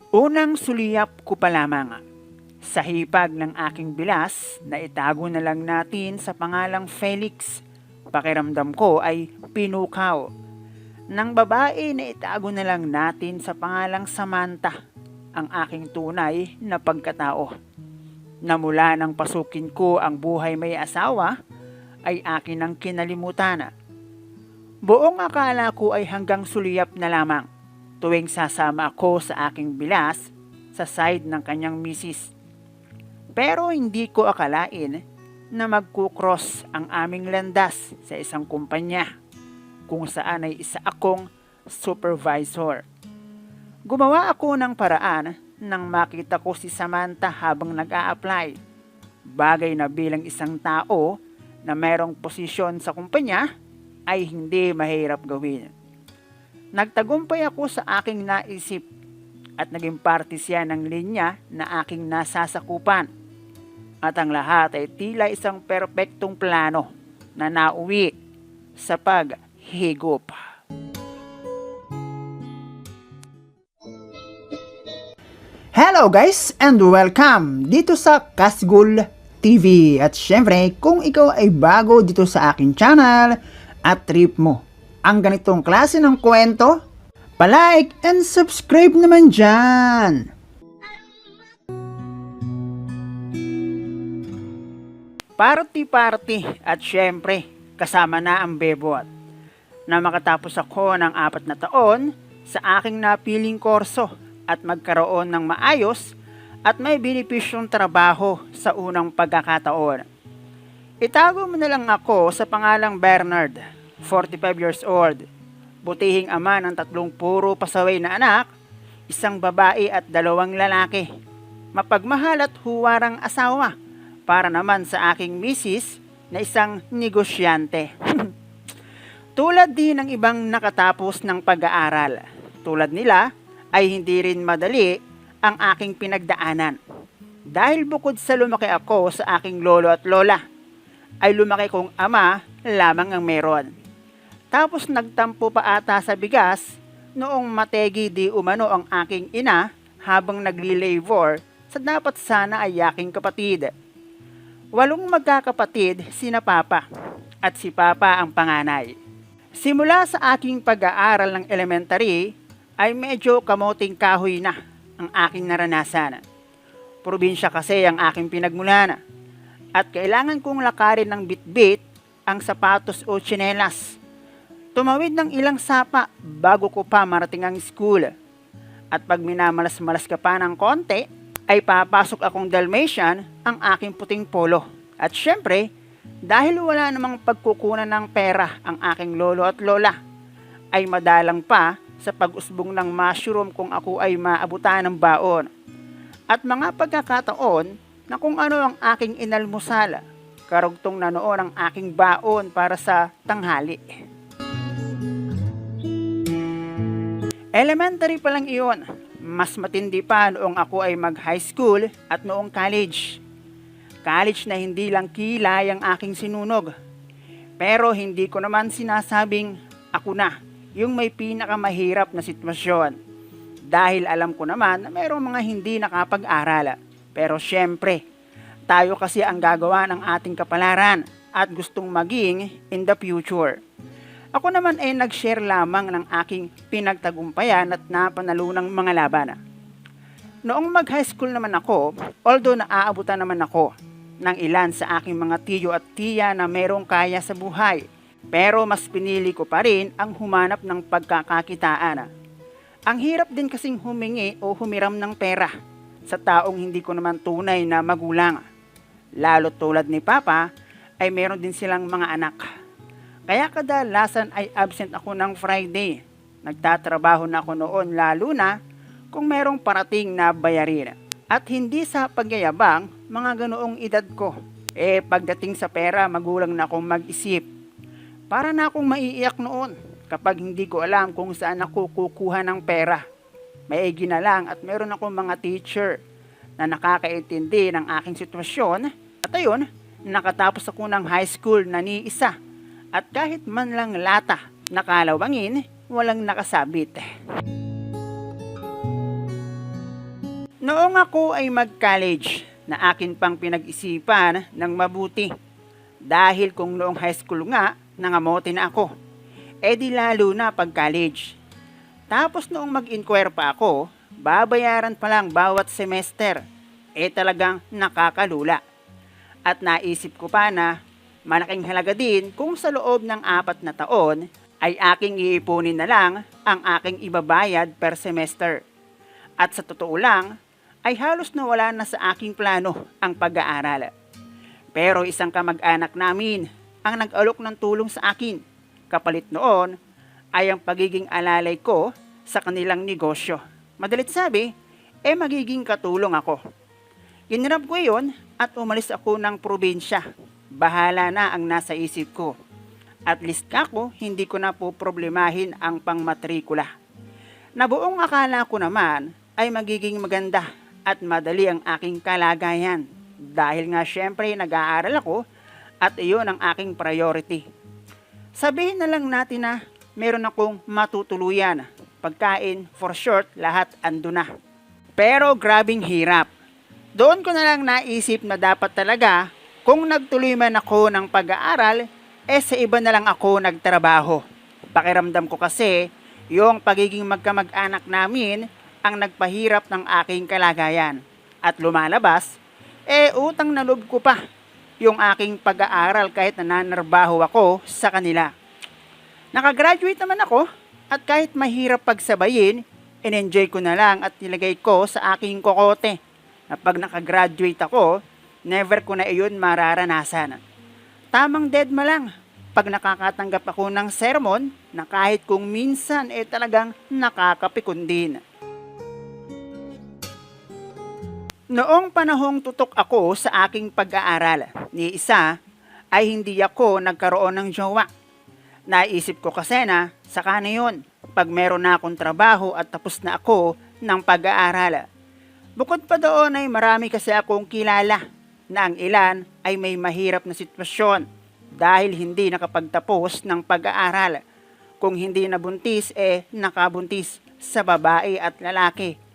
Unang suliyap ko pa lamang sa hipag ng aking bilas na itago na lang natin sa pangalang Felix. Pakiramdam ko ay pinukaw ng babae na itago na lang natin sa pangalang Samantha, ang aking tunay na pagkatao. Na mula nang pasukin ko ang buhay may asawa, ay akin ang kinalimutan. Buong akala ko ay hanggang suliyap na lamang tuwing sasama ako sa aking bilas sa side ng kanyang misis. Pero hindi ko akalain na magkukross ang aming landas sa isang kumpanya kung saan ay isa akong supervisor. Gumawa ako ng paraan nang makita ko si Samantha habang nag-a-apply. Bagay na bilang isang tao na mayroong posisyon sa kumpanya ay hindi mahirap gawin. Nagtagumpay ako sa aking naisip at naging parte siya ng linya na aking nasasakupan. At ang lahat ay tila isang perpektong plano na nauwi sa paghigop. Hello guys and welcome dito sa Kasgul TV. At syempre kung ikaw ay bago dito sa aking channel at trip mo ang ganitong klase ng kwento, palike and subscribe naman dyan. Party at syempre kasama na ang bebot na makatapos ako ng 4 na taon sa aking napiling kurso at magkaroon ng maayos at may benepisyong trabaho sa unang pagkakataon. Itago mo na lang ako sa pangalang Bernard, 45 years old, butihing ama ng 3 puro pasaway na anak, 1 babae at 2 lalaki, mapagmahal at huwarang asawa para naman sa aking misis na isang negosyante. Tulad din ng ibang nakatapos ng pag-aaral, tulad nila ay hindi rin madali ang aking pinagdaanan. Dahil bukod sa lumaki ako sa aking lolo at lola, ay lumaki kong ama lamang ang meron. Tapos nagtampo pa ata sa bigas noong mategi di umano ang aking ina habang nagli-labor sa dapat sana ay aking kapatid. 8 magkakapatid sina Papa at si Papa ang panganay. Simula sa aking pag-aaral ng elementary ay medyo kamoting kahoy na ang aking naranasan. Probinsya kasi ang aking pinagmulan at kailangan kong lakarin ng bitbit ang sapatos o tsinelas. Tumawid ng ilang sapa bago ko pa marating ang school. At pag minamalas-malas ka pa ng konti, ay papasok akong Dalmatian ang aking puting polo. At syempre, dahil wala namang pagkukunan ng pera ang aking lolo at lola, ay madalang pa sa pag-usbong ng mushroom kung ako ay maabutan ng baon. At mga pagkakataon na kung ano ang aking inalmusal, karugtong na noon ang aking baon para sa tanghali. Elementary pa lang iyon, mas matindi pa noong ako ay mag-high school at noong college. College na hindi lang kilay ang aking sinunog. Pero hindi ko naman sinasabing ako na yung may pinakamahirap na sitwasyon. Dahil alam ko naman na mayroong mga hindi nakapag-aral. Pero syempre, tayo kasi ang gagawa ng ating kapalaran at gustong maging in the future. Ako naman ay nag-share lamang ng aking pinagtagumpayan at napanalunang mga laban. Noong mag-high school naman ako, although naaabutan naman ako ng ilan sa aking mga tiyo at tiya na merong kaya sa buhay, pero mas pinili ko pa rin ang humanap ng pagkakakitaan. Ang hirap din kasing humingi o humiram ng pera sa taong hindi ko naman tunay na magulang. Lalo tulad ni Papa ay meron din silang mga anak. Kaya kadalasan ay absent ako ng Friday. Nagtatrabaho na ako noon lalo na kung merong parating na bayarin. At hindi sa pagyayabang mga ganoong edad ko. Pagdating sa pera magulang na akong mag-isip. Para na akong maiiyak noon kapag hindi ko alam kung saan ako kukuha ng pera. Maigi na lang at meron akong mga teacher na nakakaintindi ng aking sitwasyon. At ayun, nakatapos ako ng high school na ni isa. At kahit man lang lata nakalawangin, walang nakasabit. Noong ako ay mag-college, na akin pang pinag-isipan ng mabuti. Dahil kung noong high school nga, nangamote na ako. E di lalo na pag-college. Tapos noong mag-inquire pa ako, babayaran pa lang bawat semester. E talagang nakakalula. At naisip ko pa na malaking halaga din kung sa loob ng 4 na taon ay aking iipunin na lang ang aking ibabayad per semester. At sa totoo lang, ay halos nawala na sa aking plano ang pag-aaral. Pero isang kamag-anak namin ang nag-alok ng tulong sa akin. Kapalit noon ay ang pagiging alalay ko sa kanilang negosyo. Madalit sabi, magiging katulong ako. Inirap ko yun at umalis ako ng probinsya. Bahala na ang nasa isip ko. At least ako, hindi ko na po problemahin ang pangmatrikula. Nabuong akala ko naman ay magiging maganda at madali ang aking kalagayan. Dahil nga syempre nag-aaral ako at iyon ang aking priority. Sabihin na lang natin na meron akong matutuluyan. Pagkain, for short, lahat ando na. Pero grabing hirap. Doon ko na lang naisip na dapat talaga kung nagtuloy man ako ng pag-aaral, sa iba na lang ako nagtrabaho. Pakiramdam ko kasi yung pagiging magkamag-anak namin ang nagpahirap ng aking kalagayan. At lumalabas, utang na loob ko pa yung aking pag-aaral kahit nananarbaho ako sa kanila. Nakagraduate naman ako at kahit mahirap pagsabayin, in-enjoy ko na lang at nilagay ko sa aking kokote na pag nakagraduate ako, never ko na iyon mararanasan. Tamang deadma lang pag nakakatanggap ako ng sermon na kahit kung minsan talagang nakakapikon din. Noong panahong tutok ako sa aking pag-aaral, ni isa ay hindi ako nagkaroon ng jowa. Naisip ko kasi na saka na yun pag meron na akong trabaho at tapos na ako ng pag-aaral. Bukod pa doon ay marami kasi akong kilala na ang ilan ay may mahirap na sitwasyon dahil hindi nakapagtapos ng pag-aaral. Kung hindi nabuntis nakabuntis sa babae at lalaki.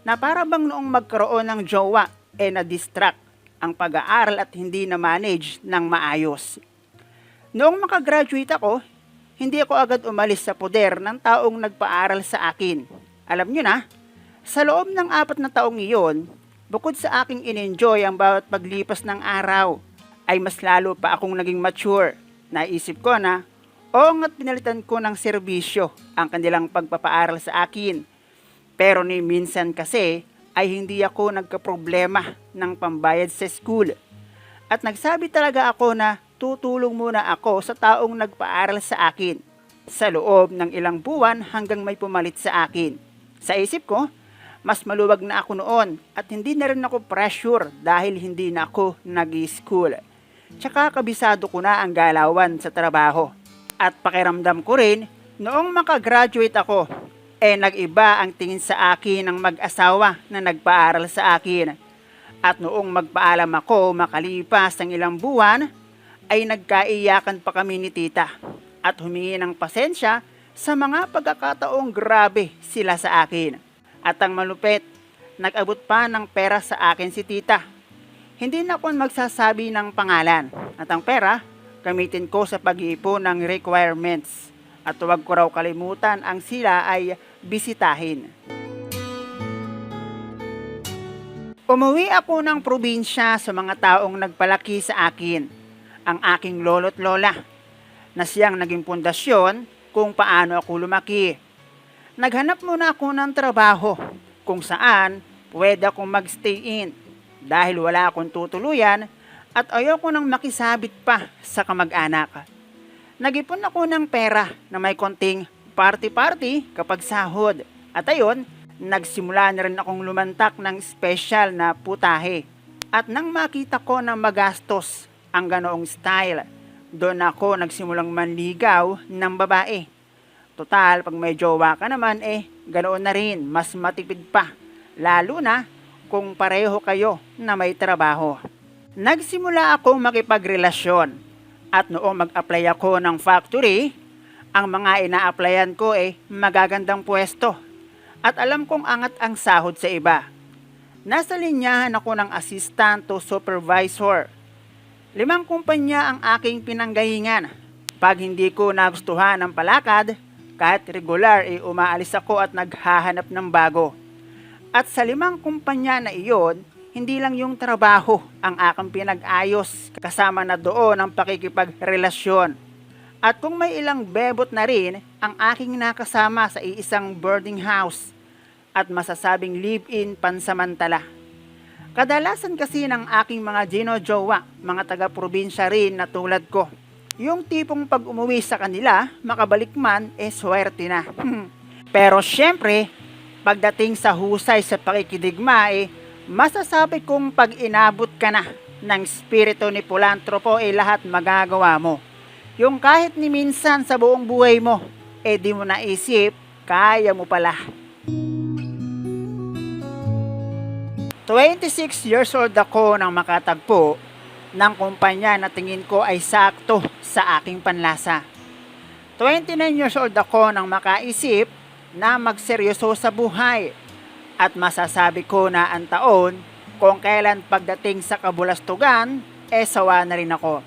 Na para bang noong magkaroon ng jowa, na-distract ang pag-aaral at hindi na-manage ng maayos. Noong makagraduate ako, hindi ako agad umalis sa poder ng taong nagpaaral sa akin. Alam nyo na, sa loob ng 4 na taong iyon, bukod sa aking in-enjoy ang bawat paglipas ng araw, ay mas lalo pa akong naging mature. Naisip ko na, nga't pinalitan ko ng serbisyo ang kanilang pagpapaaral sa akin. Pero ni minsan kasi ay hindi ako nagkaproblema ng pambayad sa school. At nagsabi talaga ako na tutulong muna ako sa taong nagpaaral sa akin sa loob ng ilang buwan hanggang may pumalit sa akin. Sa isip ko, mas maluwag na ako noon at hindi na rin ako pressure dahil hindi na ako nag-school. Tsaka kabisado ko na ang galawan sa trabaho. At pakiramdam ko rin, noong makagraduate ako, nag-iba ang tingin sa akin ng mag-asawa na nagpaaral sa akin. At noong magpaalam ako makalipas ng ilang buwan, ay nagkaiyakan pa kami ni tita at humingi ng pasensya sa mga pagkakataong grabe sila sa akin. At ang malupit, nag-abot pa ng pera sa akin si tita. Hindi na ako magsasabi ng pangalan at ang pera, gamitin ko sa pag-iipon ng requirements. At huwag ko raw kalimutan ang sila ay bisitahin. Umuwi ako ng probinsya sa mga taong nagpalaki sa akin, ang aking lolo't lola, na siyang naging pundasyon kung paano ako lumaki. Naghanap muna ako ng trabaho kung saan pwede akong magstay in dahil wala akong tutuluyan at ayoko nang makisabit pa sa kamag-anak. Nag-ipon ako ng pera na may konting party-party kapag sahod. At ayon, nagsimula na rin akong lumantak ng special na putahe. At nang makita ko na magastos ang ganoong style, doon ako nagsimulang manligaw ng babae. Total, pag may jowa ka naman ganoon na rin, mas matipid pa. Lalo na kung pareho kayo na may trabaho. Nagsimula akong makipagrelasyon. At noong mag-apply ako ng factory, ang mga ina-applyan ko magagandang pwesto. At alam kong angat ang sahod sa iba. Nasa linyahan ako ng assistant to supervisor. 5 kumpanya ang aking pinanggahingan. Pag hindi ko nagustuhan ang palakad, kahit regular umaalis ako at naghahanap ng bago. At sa 5 kumpanya na iyon, hindi lang yung trabaho ang aking pinag-ayos, kasama na doon ang pakikipagrelasyon. At kung may ilang bebot na rin ang aking nakasama sa iisang boarding house at masasabing live-in pansamantala. Kadalasan kasi ng aking mga gino-jowa, mga taga-probinsya rin na tulad ko. Yung tipong pag umuwi sa kanila, makabalik man, swerte na. Pero syempre, pagdating sa husay sa pakikidigma, masasabi kong pag inabot ka na ng spirito ni Pulantropo, lahat magagawa mo. Yung kahit ni minsan sa buong buhay mo, di mo naisip, kaya mo pala. 26 years old ako nang makatagpo ng kumpanya na tingin ko ay sakto sa aking panlasa. 29 years old ako nang makaisip na magseryoso sa buhay at masasabi ko na ang taon kung kailan pagdating sa kabulastugan, sawa na rin ako.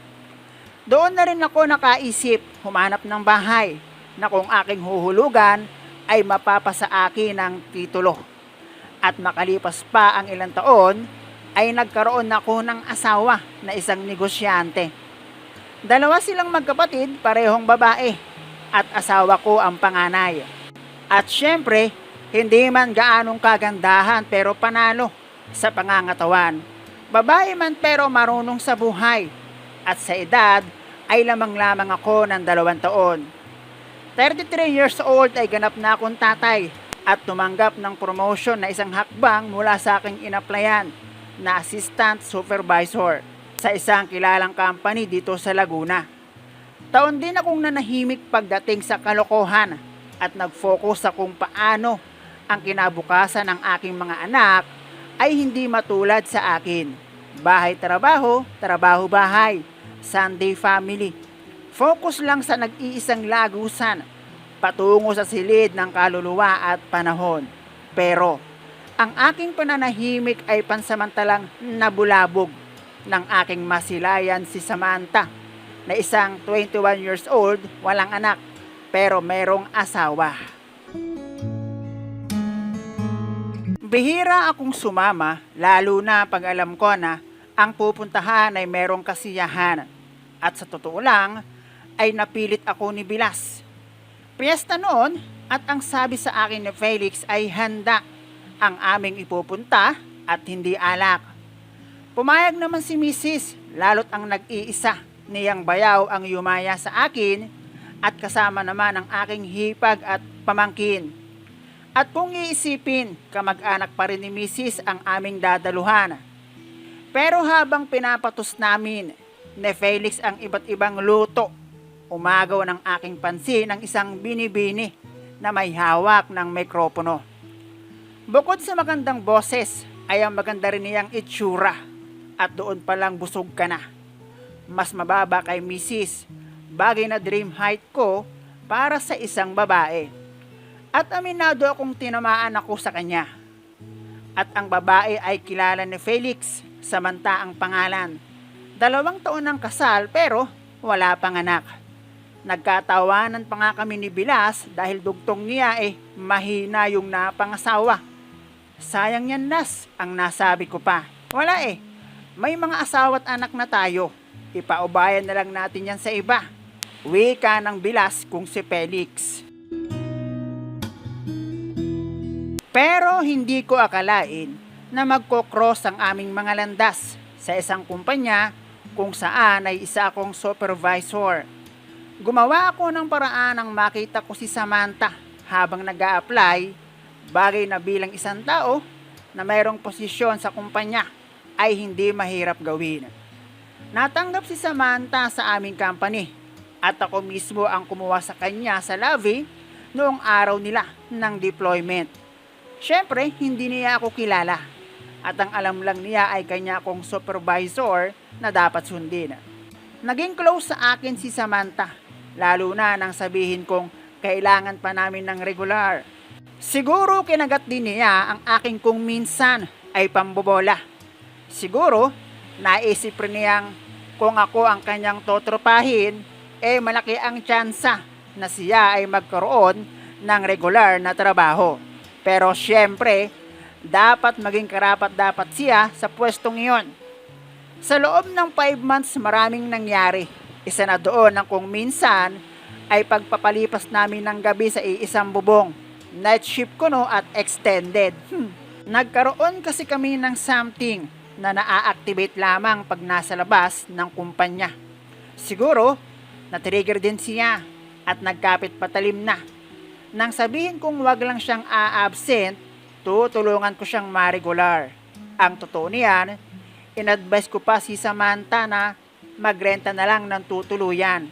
Doon na rin ako nakaisip humanap ng bahay na kung aking huhulugan ay mapapasa akin ng titulo. At makalipas pa ang ilang taon, ay nagkaroon ako ng asawa na isang negosyante. 2 silang magkapatid, parehong babae, at asawa ko ang panganay. At syempre, hindi man gaanong kagandahan pero panalo sa pangangatawan. Babae man pero marunong sa buhay, at sa edad ay lamang-lamang ako ng 2 taon. 33 years old ay ganap na akong tatay at tumanggap ng promotion na isang hakbang mula sa aking inaplayan na assistant supervisor sa isang kilalang company dito sa Laguna. Taon din akong nanahimik pagdating sa kalokohan at nag-focus sa kung paano ang kinabukasan ng aking mga anak ay hindi matulad sa akin. Bahay-trabaho, trabaho-bahay, Sunday family. Focus lang sa nag-iisang lagusan patungo sa silid ng kaluluwa at panahon. Pero, ang aking pananahimik ay pansamantalang nabulabog ng aking masilayan si Samantha, na isang 21 years old, walang anak, pero merong asawa. Bihira akong sumama, lalo na pag alam ko na ang pupuntahan ay merong kasiyahan. At sa totoo lang, ay napilit ako ni Bilas. Piyesta noon at ang sabi sa akin ni Felix ay handa ang aming ipupunta at hindi alak. Pumayag naman si Mrs. lalo't ang nag-iisa niyang bayaw ang yumaya sa akin at kasama naman ang aking hipag at pamangkin. At kung iisipin, kamag-anak pa rin ni Mrs. ang aming dadaluhan. Pero habang pinapatos namin ni Felix ang iba't ibang luto, umagaw ng aking pansin ang isang binibini na may hawak ng mikropono. Bukod sa magandang boses, ay ang maganda rin niyang itsura at doon palang busog ka na. Mas mababa kay Mrs. Bagay na dream height ko para sa isang babae. At aminado akong tinamaan ako sa kanya. At ang babae ay kilala ni Felix, samanta ang pangalan. 2 taon ng kasal pero wala pang anak. Nagkatawanan pa nga kami ni Bilas dahil dugtong niya mahina yung napangasawa. Sayang yan, Nas, ang nasabi ko pa. Wala may mga asawa't anak na tayo. Ipaubayan na lang natin yan sa iba. Wika ng Bilas kung si Felix. Pero hindi ko akalain na magkocross ang aming mga landas sa isang kumpanya kung saan ay isa akong supervisor. Gumawa ako ng paraan nang makita ko si Samantha habang nag-a-apply, bagay na bilang isang tao na mayroong posisyon sa kumpanya ay hindi mahirap gawin. Natanggap si Samantha sa aming company at ako mismo ang kumuha sa kanya sa lobby noong araw nila ng deployment. Syempre, hindi niya ako kilala at ang alam lang niya ay kanya akong supervisor na dapat sundin. Naging close sa akin si Samantha, lalo na nang sabihin kong kailangan pa namin ng regular. Siguro kinagat din niya ang aking kung minsan ay pambobola. Siguro, naisip rin niyang kung ako ang kanyang totropahin, malaki ang tsansa na siya ay magkaroon ng regular na trabaho. Pero syempre, dapat maging karapat-dapat siya sa pwestong iyon. Sa loob ng 5 months maraming nangyari. Isa na doon ang kung minsan ay pagpapalipas namin ng gabi sa iisang bubong. Night shift ko no at extended. Nagkaroon kasi kami ng something na naa-activate lamang pag nasa labas ng kumpanya. Siguro, na-trigger din siya at nagkapit patalim na. Nang sabihin kong wag lang siyang a-absent, tutulungan ko siyang ma-regular. Ang totoo niyan, in-advise ko pa si Samantha na magrenta na lang ng tutuluyan.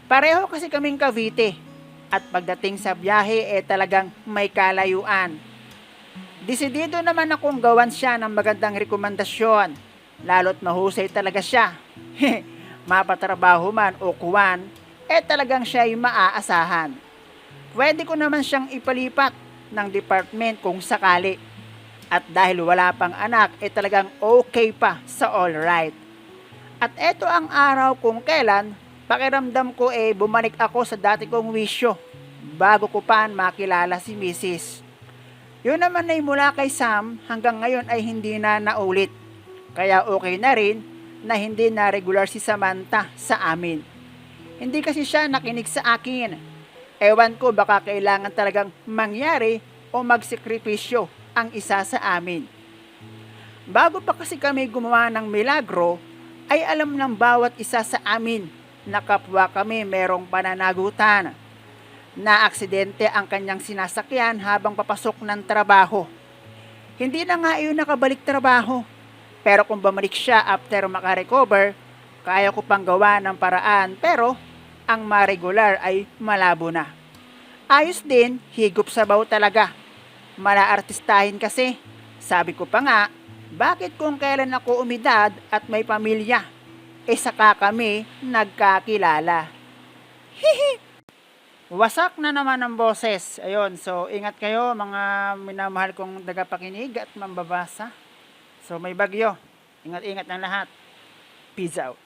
Pareho kasi kaming Cavite at pagdating sa biyahe talagang may kalayuan. Desidido naman akong gawan siya ng magandang rekomendasyon, lalo't mahusay talaga siya. Mapatrabaho man o kuwan, talagang siya yung maaasahan. Pwede ko naman siyang ipalipat ng department kung sakali. At dahil wala pang anak, talagang okay pa sa all right. At eto ang araw kung kailan pakiramdam ko bumalik ako sa dati kong wisyo bago ko pa makilala si Mrs. Yun naman ay mula kay Sam hanggang ngayon ay hindi na naulit. Kaya okay na rin na hindi na regular si Samantha sa amin. Hindi kasi siya nakinig sa akin. Ewan ko baka kailangan talagang mangyari o magsekripisyo ang isa sa amin. Bago pa kasi kami gumawa ng milagro, ay alam ng bawat isa sa amin na kapwa kami merong pananagutan. Na aksidente ang kanyang sinasakyan habang papasok ng trabaho. Hindi na nga iyon nakabalik trabaho. Pero kung bumalik siya after makarecover, kaya ko pang gawa ng paraan pero ang ma-regular ay malabo na. Ayos din, higop sabaw talaga. Mala-artistahin kasi. Sabi ko pa nga, bakit kung kailan ako umidad at may pamilya, saka kami nagkakilala. Hihi! Wasak na naman ang boses. Ayun, so ingat kayo mga minamahal kong tagapakinig at mambabasa. So may bagyo. Ingat-ingat ng lahat. Peace out.